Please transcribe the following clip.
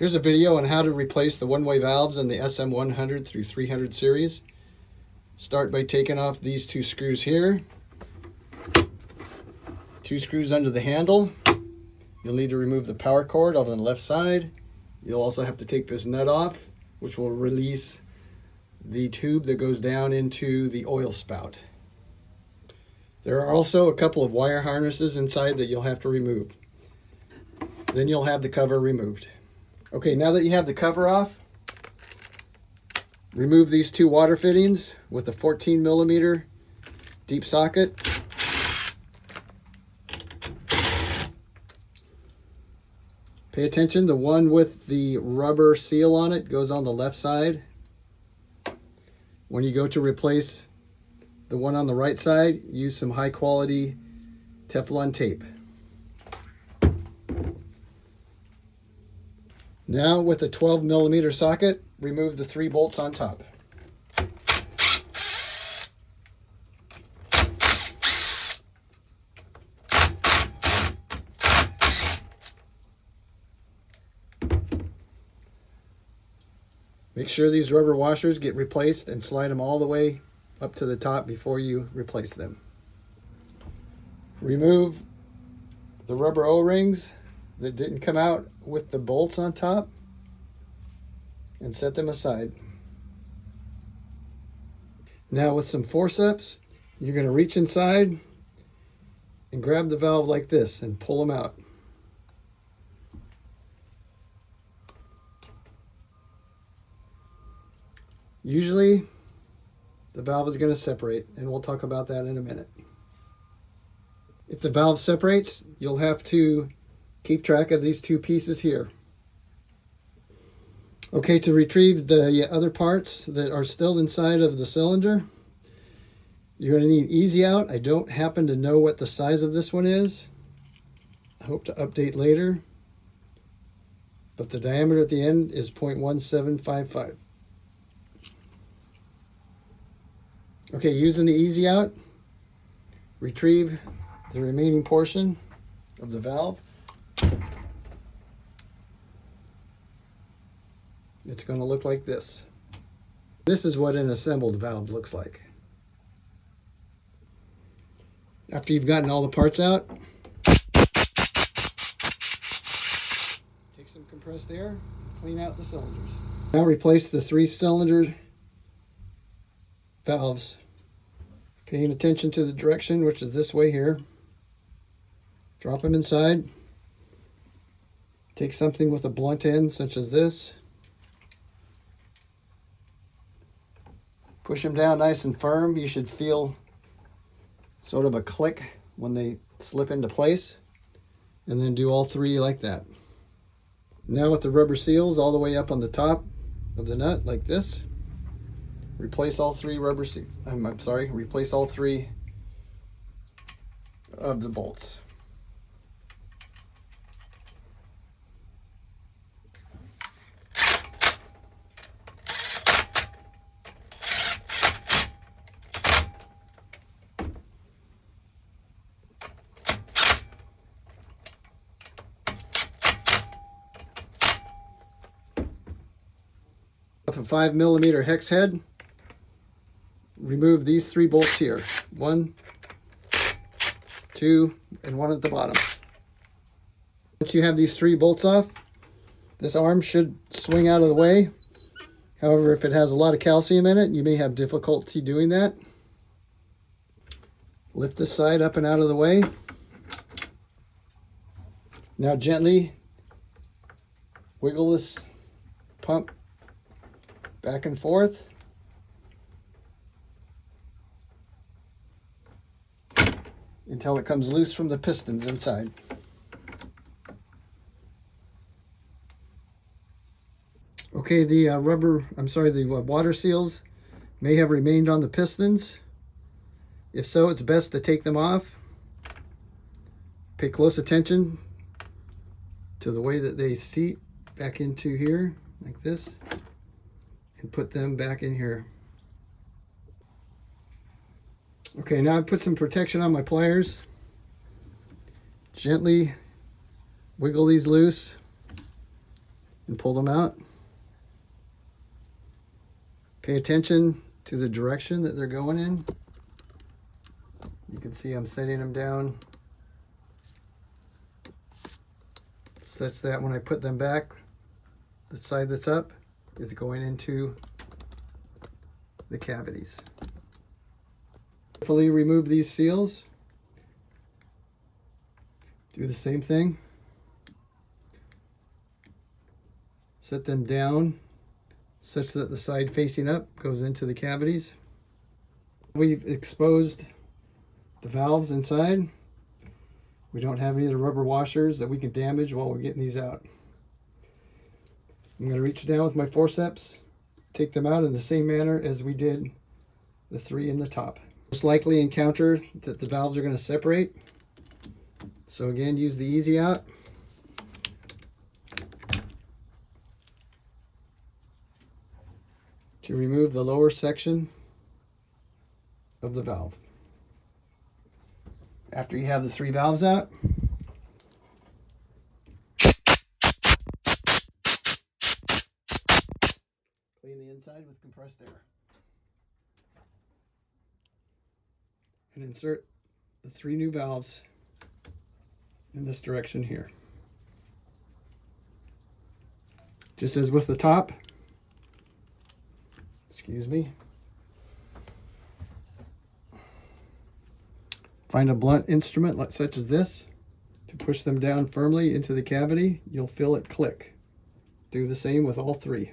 Here's a video on how to replace the one-way valves in the SM100 through 300 series. Start by taking off these two screws here. Two screws under the handle. You'll need to remove the power cord on the left side. You'll also have to take this nut off, which will release the tube that goes down into the oil spout. There are also a couple of wire harnesses inside that you'll have to remove. Then you'll have the cover removed. Okay, now that you have the cover off, remove these two water fittings with a 14mm deep socket. Pay attention, the one with the rubber seal on it goes on the left side. When you go to replace the one on the right side, use some high quality Teflon tape. Now with a 12mm socket, remove the 3 bolts on top. Make sure these rubber washers get replaced and slide them all the way up to the top before you replace them. Remove the rubber O-rings that didn't come out with the bolts on top and set them aside. Now with some forceps, you're going to reach inside and grab the valve like this and pull them out. Usually the valve is going to separate, and we'll talk about that in a minute. If the valve separates, you'll have to keep track of these two pieces here. Okay, to retrieve the other parts that are still inside of the cylinder, you're going to need easy out. I don't happen to know what the size of this one is. I hope to update later. But the diameter at the end is 0.1755. Okay, using the easy out, retrieve the remaining portion of the valve. It's going to look like this. This is what an assembled valve looks like. After you've gotten all the parts out, take some compressed air, clean out the cylinders. Now replace the 3-cylinder valves, paying attention to the direction, which is this way here. Drop them inside. Take something with a blunt end, such as this. Push them down nice and firm. You should feel sort of a click when they slip into place. And then do all 3 like that. Now with the rubber seals all the way up on the top of the nut, like this. Replace all 3 rubber seals. Replace all 3 of the bolts. With a 5mm hex head, remove these 3 bolts here. 1, 2, and 1 at the bottom. Once you have these 3 bolts off, this arm should swing out of the way. However, if it has a lot of calcium in it, you may have difficulty doing that. Lift this side up and out of the way. Now gently wiggle this pump back and forth. Until it comes loose from the pistons inside. Okay, the water seals may have remained on the pistons. If so, it's best to take them off. Pay close attention to the way that they seat back into here, like this, and put them back in here. Okay, now I put some protection on my pliers. Gently wiggle these loose and pull them out. Pay attention to the direction that they're going in. You can see I'm setting them down such that when I put them back, the side that's up is going into the cavities. Carefully remove these seals. Do the same thing. Set them down such that the side facing up goes into the cavities. We've exposed the valves inside. We don't have any of the rubber washers that we can damage while we're getting these out. I'm going to reach down with my forceps, take them out in the same manner as we did the three in the top. Most likely encounter that the valves are going to separate. So again, use the easy out. To remove the lower section of the valve. After you have the three valves out, clean the inside with compressed air. And insert the three new valves in this direction here. Just as with the top, excuse me, find a blunt instrument such as this to push them down firmly into the cavity. You'll feel it click. Do the same with all three.